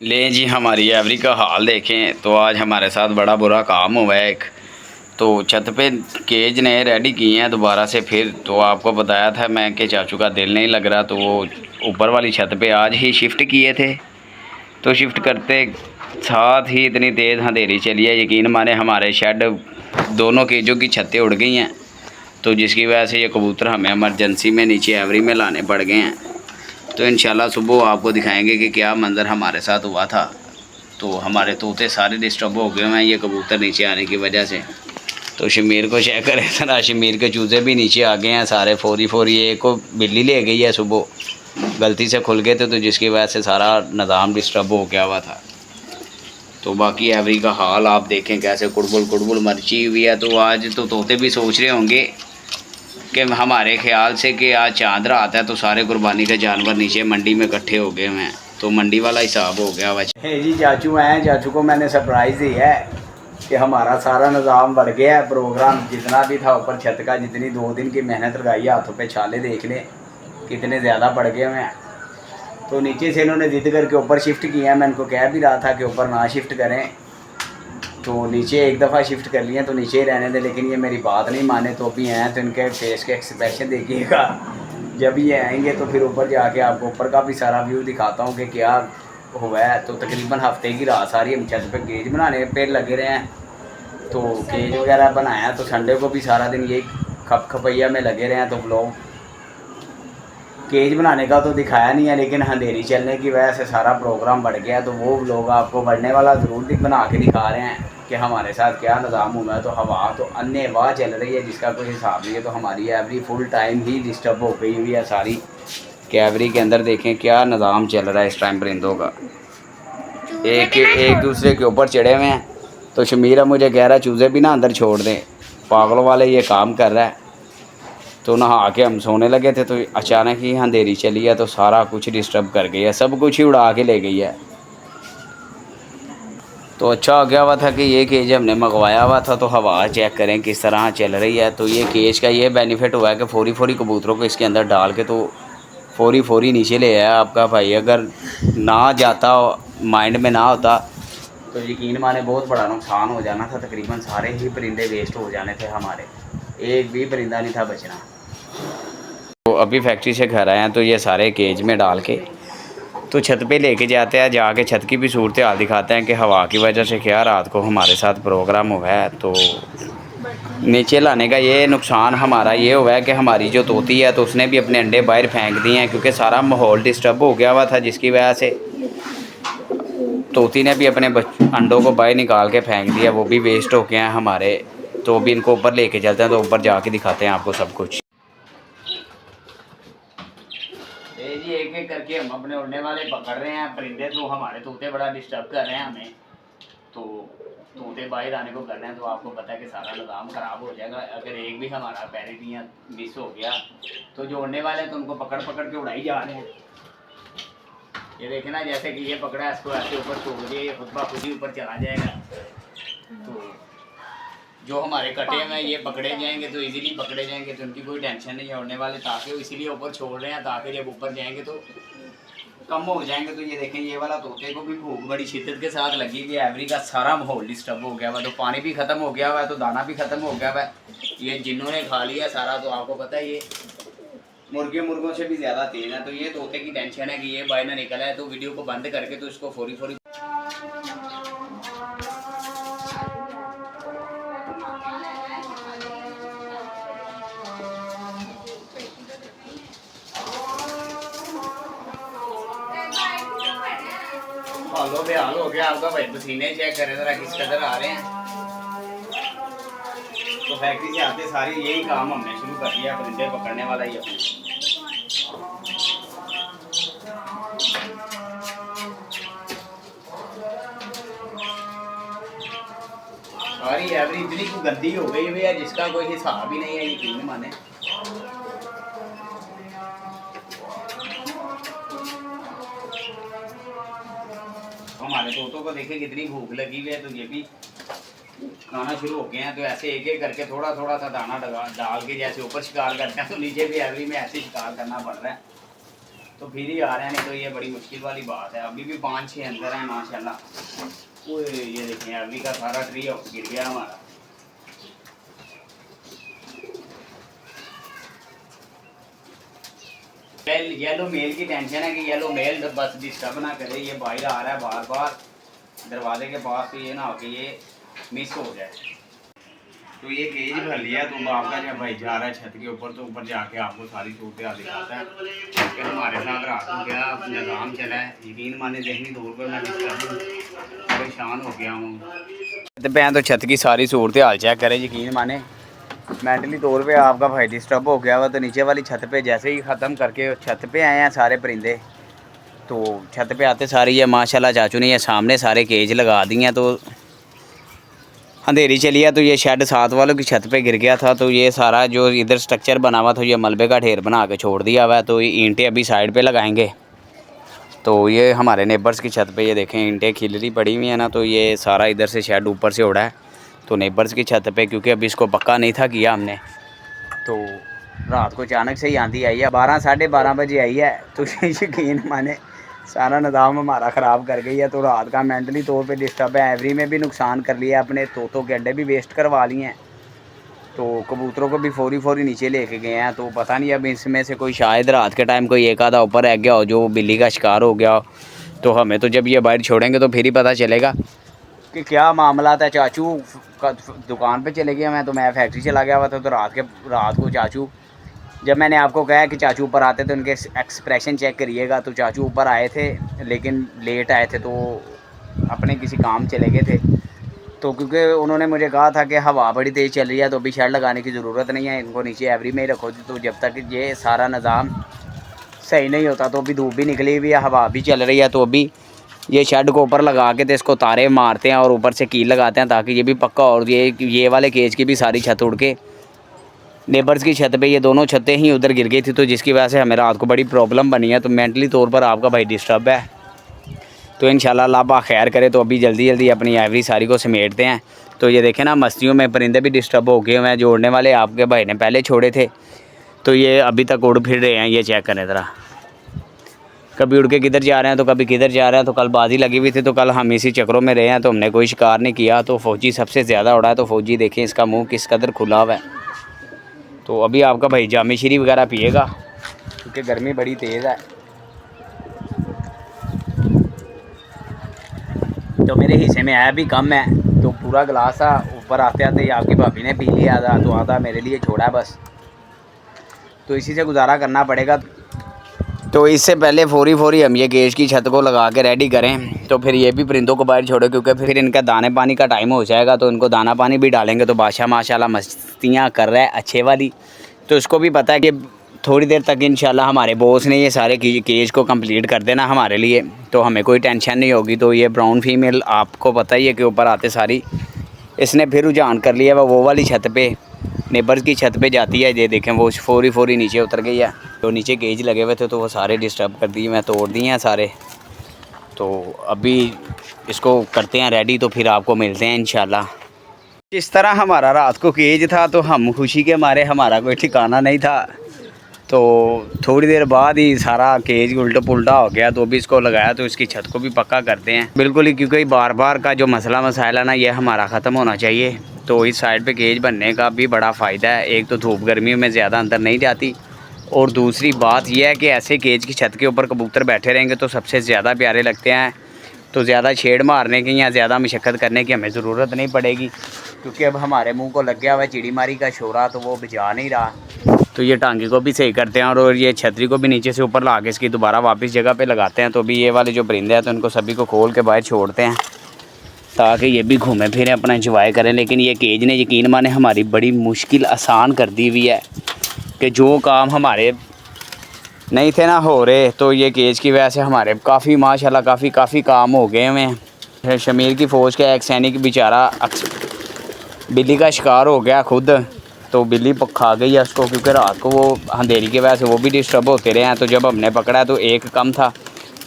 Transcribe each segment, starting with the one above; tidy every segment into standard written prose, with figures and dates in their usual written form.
ले जी, हमारी एवरी का हाल देखें तो आज हमारे साथ बड़ा बुरा काम हुआ है एक। तो छत पे केज ने रेडी किए हैं दोबारा से फिर। तो आपको बताया था मैं कि चाचू का दिल नहीं लग रहा, तो वो ऊपर वाली छत पे आज ही शिफ्ट किए थे। तो शिफ्ट करते साथ ही इतनी तेज़ अंधेरी चली है, यकीन माने हमारे शेड दोनों केजों की छतें उड़ गई हैं। तो जिसकी वजह से ये कबूतर हमें इमरजेंसी में नीचे एवरी में लाने पड़ गए हैं। तो इंशाल्लाह सुबह आपको दिखाएंगे कि क्या मंज़र हमारे साथ हुआ था। तो हमारे तोते सारे डिस्टर्ब हो गए हैं ये कबूतर नीचे आने की वजह से। तो शमीर को चेक करें सर, शमीर के चूज़े भी नीचे आ गए हैं सारे फोरी फोरी। एक को बिल्ली ले गई है सुबह, गलती से खुल गए थे, तो जिसकी वजह से सारा निज़ाम डिस्टर्ब हो गया हुआ था। तो बाकी एवरी का हाल आप देखें कैसे कुड़बुल कुड़बुल मर्ची हुई है। तो आज तो तोते भी सोच रहे होंगे कि हमारे ख्याल से कि आज चांद रात है, तो सारे कुर्बानी के जानवर नीचे मंडी में इकट्ठे हो गए हुए हैं। तो मंडी वाला हिसाब हो गया वैसे। जी चाचू आए, चाचू को मैंने सरप्राइज़ दिया है कि हमारा सारा निज़ाम बढ़ गया है। प्रोग्राम जितना भी था ऊपर छत का, जितनी 2 दिन की मेहनत लगाई, हाथों पे छाले देख ले कितने ज़्यादा बढ़ गए हुए हैं। तो नीचे से इन्होंने ज़िद करके ऊपर शिफ्ट किया है। मैं इनको कह भी रहा था कि ऊपर ना शिफ्ट करें, तो नीचे एक दफ़ा शिफ्ट कर लिए तो नीचे ही रहने दें, लेकिन ये मेरी बात नहीं माने। तो अभी हैं तो इनके फेस के एक्सप्रेशन देखिएगा। जब ये आएंगे तो फिर ऊपर जाके आपको ऊपर का भी सारा व्यू दिखाता हूँ कि क्या हुआ है। तो तकरीबन हफ्ते की रात सारी हम छत पे केज बनाने पे लगे रहे हैं। तो केज वगैरह बनाया, तो संडे को भी सारा दिन यही खप खपैया में लगे रहे हैं। तो ब्लॉग केज बनाने का तो दिखाया नहीं है, लेकिन अंधेरी चलने की वजह से सारा प्रोग्राम बढ़ गया। तो वो लोग आपको बढ़ने वाला ज़रूर बना के दिखा रहे हैं कि हमारे साथ क्या निज़ाम हुआ है। तो हवा तो अन्य वाह चल रही है जिसका कोई हिसाब नहीं है। तो हमारी एवरी फुल टाइम ही डिस्टर्ब हो गई हुई है सारी। कैवरी के अंदर देखें क्या निज़ाम चल रहा है इस टाइम परिंदों का। एक दूसरे के ऊपर चढ़े हुए हैं। तो शमीर मुझे कह रहा है चूज़े भी ना अंदर छोड़ दें, पागलों वाले ये काम कर रहा है। तो नहा के हम सोने लगे थे, तो अचानक ही अंधेरी चली है, तो सारा कुछ डिस्टर्ब कर गई है, सब कुछ ही उड़ा के ले गई है। तो अच्छा हो गया हुआ था कि ये केज हमने मंगवाया हुआ था। तो हवा चेक करें किस तरह चल रही है। तो ये केज का ये बेनिफिट हुआ है कि फोरी फोरी कबूतरों को इसके अंदर डाल के तो फोरी फोरी नीचे ले आया आपका भाई। अगर ना जाता, माइंड में ना होता, तो यकीन माने बहुत बड़ा नुकसान हो जाना था। तकरीबन सारे ही परिंदे वेस्ट हो जाने थे हमारे, एक भी परिंदा नहीं था बचना। तो अभी फैक्ट्री से घर आए हैं, तो ये सारे केज में डाल के तो छत पे लेके जाते हैं। जाके छत की भी सूरत हाल दिखाते हैं कि हवा की वजह से क्या रात को हमारे साथ प्रोग्राम हुआ है। तो नीचे लाने का ये नुकसान हमारा ये हुआ है कि हमारी जो तोती है तो उसने भी अपने अंडे बाहर फेंक दिए हैं, क्योंकि सारा माहौल डिस्टर्ब हो गया हुआ था, जिसकी वजह से तोती ने भी अपने अंडों को बाहर निकाल के फेंक दिया, वो भी वेस्ट हो गए हैं हमारे। तो अभी इनको ऊपर लेके चलते हैं, तो ऊपर जाके दिखाते हैं आपको सब कुछ। जी एक एक करके हम अपने उड़ने वाले पकड़ रहे हैं परिंदे। तो हमारे तोते बड़ा डिस्टर्ब कर रहे हैं हमें। तो तोते बाहर आने को कर रहे हैं, तो आपको पता है कि सारा निज़ाम ख़राब हो जाएगा अगर एक भी हमारा पैरेटियाँ मिस हो गया। तो जो उड़ने वाले हैं तो उनको पकड़ पकड़ के उड़ाई जा रहे हैं। ये देखे ना, जैसे कि ये पकड़ा है, इसको ऐसे ऊपर छोड़ दिए, ये खुद ब खुद ही ऊपर चला जाएगा। तो जो हमारे कटे में ये पकड़े जाएंगे तो इजीली पकड़े जाएंगे, तो उनकी कोई टेंशन नहीं है उड़ने वाले। ताकि वो इसीलिए ऊपर छोड़ रहे हैं, ताकि जब ऊपर जाएंगे तो कम हो जाएंगे। तो ये देखें, ये वाला तोते को भी भूख बड़ी शिद्दत के साथ लगी हुई है। एवरी का सारा माहौल डिस्टर्ब हो गया हुआ, तो पानी भी ख़त्म हो गया हुआ है, तो दाना भी ख़त्म हो गया हुआ है। ये जिन्होंने खा लिया सारा। तो आपको पता है ये मुर्गों से भी ज़्यादा तेज़ है। तो ये तोते की टेंशन है कि ये बाहर ना निकला है। तो वीडियो को बंद करके तो इसको फोरी फोरी हालो बेहाल हो गया आपका भाई। पसीने चेक करें ज़रा किस कदर आ रहे हैं। तो फैक्ट्री से आते सारी यही काम हमने शुरू कर दिया, परिंदे पकड़ने वाला ही अपने। सारी एवरी इतनी गंदी हो गई हुई है जिसका कोई हिसाब ही नहीं है, यकीन माने। हमारे तोतों को देखे कितनी भूख लगी हुई है, तो ये भी खाना शुरू हो गए हैं। तो ऐसे एक एक करके थोड़ा थोड़ा सा दाना डाल के जैसे ऊपर शिकार करते हैं, तो नीचे भी एवरी में ऐसे शिकार करना पड़ रहा है। तो फिर ही आ रहे हैं, नहीं तो ये बड़ी मुश्किल वाली बात है। अभी भी 5-6 अंदर हैं माशाल्लाह। ओए ये देखें अभी का सारा ट्री गिर गया हमारा। येलो मेल की टेंशन है कि येलो मेल बस डिस्टर्ब ना करे। ये बाहर आ रहा है बार बार दरवाजे के पास, तो ये ना हो कि ये मिस हो जाए। तो ये केज भर लिया, तो आपका जब भाई जा रहा है छत के ऊपर, तो ऊपर जाके आपको सारी सूरत हाल दिखाता है कि हमारे साथ रात को क्या निज़ाम चला है। यकीन माने जहनी तौर पर मैं परेशान हो गया हूँ। छत पे हैं तो छत की सारी सूरत हाल चेक करें। यकीन माने मेंटली तौर पे आपका भाई डिस्टर्ब हो गया हुआ। तो नीचे वाली छत पे जैसे ही ख़त्म करके छत पे आए हैं सारे परिंदे, तो छत पे आते सारे ये माशाल्लाह चाचू ने ये सामने सारे केज लगा दिए हैं। तो अंधेरी चली है, तो ये शेड साथ वालों की छत पे गिर गया था। तो ये सारा जो इधर स्ट्रक्चर बना हुआ था ये मलबे का ढेर बना के छोड़ दिया हुआ है। तो ये ईंटें अभी साइड पे लगाएंगे। तो ये हमारे नेबर्स की छत पे ये देखें ईंटें खिलरी पड़ी हुई हैं ना, तो ये सारा इधर से शेड ऊपर से उड़ा है। तो नेबर्स की छत पे क्योंकि अभी इसको पक्का नहीं था किया हमने, तो रात को अचानक से ही आंधी आई है, 12 साढ़े 12 बजे आई है। तो यकीन माने सारा निज़ाम हमारा ख़राब कर गई है। तो रात का मेंटली तौर पे डिस्टर्ब है। एवरी में भी नुकसान कर लिया, अपने तोतों के अड्डे भी वेस्ट करवा लिए हैं। तो कबूतरों को भी फौरी नीचे लेके गए हैं। तो पता नहीं अब इसमें से कोई शायद रात के टाइम कोई एक आधा ऊपर रह गया हो जो बिल्ली का शिकार हो गया हो। तो हमें तो जब ये बाहर छोड़ेंगे तो फिर ही पता चलेगा कि क्या मामला था। चाचू दुकान पे चले गया, मैं फैक्ट्री चला गया हुआ था। तो रात को चाचू, जब मैंने आपको कहा कि चाचू ऊपर आते तो उनके एक्सप्रेशन चेक करिएगा, तो चाचू ऊपर आए थे लेकिन लेट आए थे, तो अपने किसी काम चले गए थे। तो क्योंकि उन्होंने मुझे कहा था कि हवा बड़ी तेज़ चल रही है तो अभी शेड लगाने की ज़रूरत नहीं है, इनको नीचे एवरी में ही रखो। तो जब तक ये सारा निज़ाम सही नहीं होता, तो अभी धूप भी निकली हुई है, हवा भी चल रही है, तो अभी ये शेड को ऊपर लगा के तो इसको तारे मारते हैं और ऊपर से कील लगाते हैं ताकि ये भी पक्का। और ये वाले केज की भी सारी छत उड़ के नेबर्स की छत पे, ये दोनों छतें ही उधर गिर गई थी, तो जिसकी वजह से हमें रात को बड़ी प्रॉब्लम बनी है। तो मेंटली तौर पर आपका भाई डिस्टर्ब है। तो इंशाल्लाह अल्लाह पाक खैर करे, तो अभी जल्दी अपनी एवरी सारी को समेटते हैं। तो ये देखें ना मस्तियों में परिंदे भी डिस्टर्ब हो गए हुए हैं। जोड़ने वाले आपके भाई ने पहले छोड़े थे, तो ये अभी तक उड़ फिर रहे हैं। ये चेक करें ज़रा, कभी उड़ के किधर जा रहे हैं तो कभी किधर जा रहे हैं। तो कल बाजी लगी हुई थी, तो कल हम इसी चक्रों में रहे हैं, तो हमने कोई शिकार नहीं किया। तो फ़ौजी सबसे ज़्यादा उड़ा है। तो फ़ौजी देखें इसका मुँह किस कदर खुला हुआ है। तो अभी आपका भाई जामे शीरी वगैरह पिएगा क्योंकि गर्मी बड़ी तेज़ है। तो मेरे हिस्से में आया भी कम है, तो पूरा गिलास था, ऊपर आते आते ही आपकी भाभी ने पी लिया था, तो आधा मेरे लिए छोड़ा बस। तो इसी से गुजारा करना पड़ेगा। तो इससे पहले फौरी हम ये गेज की छत को लगा के रेडी करें, तो फिर ये भी परिंदों को बाहर छोड़ो क्योंकि फिर इनका दाने पानी का टाइम हो जाएगा। तो इनको दाना पानी भी डालेंगे। तो बादशाह माशाल्लाह मस्तियाँ कर रहा है अच्छे वाली। तो इसको भी पता है कि थोड़ी देर तक इंशाल्लाह हमारे बॉस ने ये सारे केज को कंप्लीट कर देना हमारे लिए, तो हमें कोई टेंशन नहीं होगी। तो ये ब्राउन फीमेल आपको पता ही है कि ऊपर आते सारी इसने फिर रुझान कर लिया। वो वाली छत पे नेबर्स की छत पे जाती है। ये देखें वो फौरी नीचे उतर गई है। तो नीचे केज लगे हुए थे तो वो सारे डिस्टर्ब कर दिए, मैं तोड़ दिए हैं सारे। तो अभी इसको करते हैं रेडी, तो फिर आपको मिलते हैं इंशाल्लाह। इस तरह हमारा रात को केज था, तो हम खुशी के मारे, हमारा कोई ठिकाना नहीं था। तो थोड़ी देर बाद ही सारा केज उल्टा पुल्टा हो गया। तो अभी इसको लगाया, तो इसकी छत को भी पक्का करते हैं बिल्कुल ही, क्योंकि बार का जो मसाइल है ना, ये हमारा ख़त्म होना चाहिए। तो इस साइड पे केज बनने का भी बड़ा फ़ायदा है। एक तो धूप गर्मियों में ज़्यादा अंदर नहीं जाती, और दूसरी बात यह है कि ऐसे केज की छत के ऊपर कबूतर बैठे रहेंगे तो सबसे ज़्यादा प्यारे लगते हैं। तो ज़्यादा छेड़ मारने की या ज़्यादा मशक्क़त करने की हमें ज़रूरत नहीं पड़ेगी, क्योंकि अब हमारे मुंह को लग गया हुआ चिड़ी मारी का शोरा, तो वो बजा नहीं रहा। तो ये टांगे को भी सही करते हैं और ये छतरी को भी नीचे से ऊपर ला के इसकी दोबारा वापस जगह पे लगाते हैं। तो अभी ये वाले जो परिंदे हैं तो इनको सभी को खोल के बाहर छोड़ते हैं ताकि ये भी घूमें फिरें, अपना इंजॉय करें। लेकिन ये केज ने यकीन माने हमारी बड़ी मुश्किल आसान कर दी हुई है कि जो काम हमारे नहीं थे ना हो रहे, तो ये केज की वजह से हमारे काफ़ी माशाल्लाह काफ़ी काम हो गए हुए हैं। शमीर की फ़ौज का एक सैनिक बेचारा बिल्ली का शिकार हो गया खुद, तो बिल्ली खा गई है उसको, क्योंकि रात को वो अंधेरी की वजह से वो भी डिस्टर्ब होते रहे हैं। तो जब हमने पकड़ा तो एक कम था,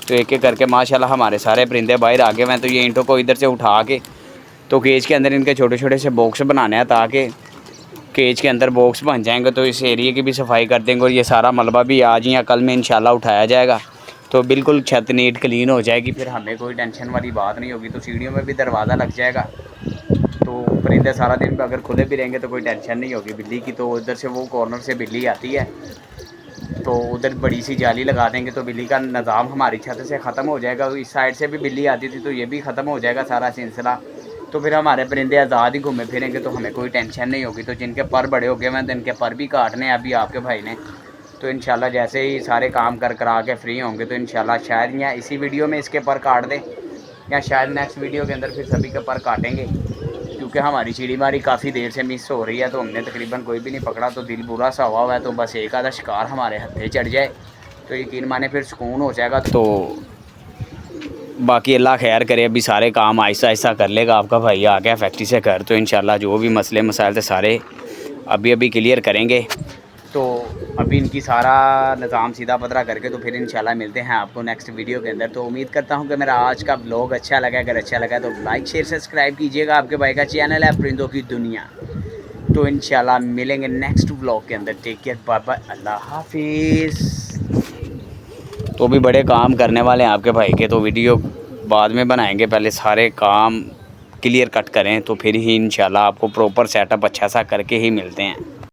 तो एक करके माशाल्लाह हमारे सारे परिंदे बाहर आ गए हैं। तो ये ईंटों को इधर से उठा के तो केज के अंदर इनके छोटे छोटे से बॉक्स बनाने हैं ताकि केज के अंदर बॉक्स बन जाएंगे तो इस एरिए की भी सफाई कर देंगे और ये सारा मलबा भी आज या कल में इंशाल्लाह उठाया जाएगा तो बिल्कुल छत नीट क्लीन हो जाएगी। फिर हमें कोई टेंशन वाली बात नहीं होगी। तो सीढ़ियों में भी दरवाज़ा लग जाएगा तो परिंदे सारा दिन पे अगर खुले भी रहेंगे तो कोई टेंशन नहीं होगी बिल्ली की। तो उधर से वो कॉर्नर से बिल्ली आती है तो उधर बड़ी सी जाली लगा देंगे तो बिल्ली का निज़ाम हमारी छत से ख़त्म हो जाएगा। इस साइड से भी बिल्ली आती थी तो ये भी ख़त्म हो जाएगा सारा सिलसिला। तो फिर हमारे परिंदे आज़ाद ही घूमे फिरेंगे तो हमें कोई टेंशन नहीं होगी। तो जिनके पर बड़े हो गए हैं तो इनके पर भी काटने हैं अभी आपके भाई ने। तो इंशाल्लाह जैसे ही सारे काम कर करा के फ्री होंगे तो इंशाल्लाह शायद या इसी वीडियो में इसके पर काट दें या शायद नेक्स्ट वीडियो के अंदर फिर सभी के पर काटेंगे क्योंकि हमारी चिड़ीमारी काफ़ी देर से मिस हो रही है तो हमने तकरीबन कोई भी नहीं पकड़ा। तो दिल बुरा सा हुआ है तो बस एक आधा शिकार हमारे हत्थे चढ़ जाए तो यकीन माने फिर सुकून हो जाएगा। तो बाकी अल्लाह खैर करे, अभी सारे काम आहिस्ता आहिस्ता कर लेगा आपका भाई आ गया फैक्ट्री से घर। तो इंशाल्लाह जो भी मसले मसाइल थे सारे अभी क्लियर करेंगे। तो अभी इनकी सारा निज़ाम सीधा पतरा करके तो फिर इंशाल्लाह मिलते हैं आपको नेक्स्ट वीडियो के अंदर। तो उम्मीद करता हूं कि मेरा आज का ब्लॉग अच्छा लगा। अगर अच्छा लगा तो लाइक शेयर सब्सक्राइब कीजिएगा। आपके भाई का चैनल है परिंदों की दुनिया। तो इंशाल्लाह मिलेंगे नेक्स्ट ब्लॉग के अंदर। टेक केयर, बाय बाय, अल्लाह हाफिज़। तो भी बड़े काम करने वाले हैं आपके भाई के तो वीडियो बाद में बनाएंगे, पहले सारे काम क्लियर कट करें तो फिर ही इंशाल्लाह आपको प्रॉपर सेटअप अच्छा सा करके ही मिलते हैं।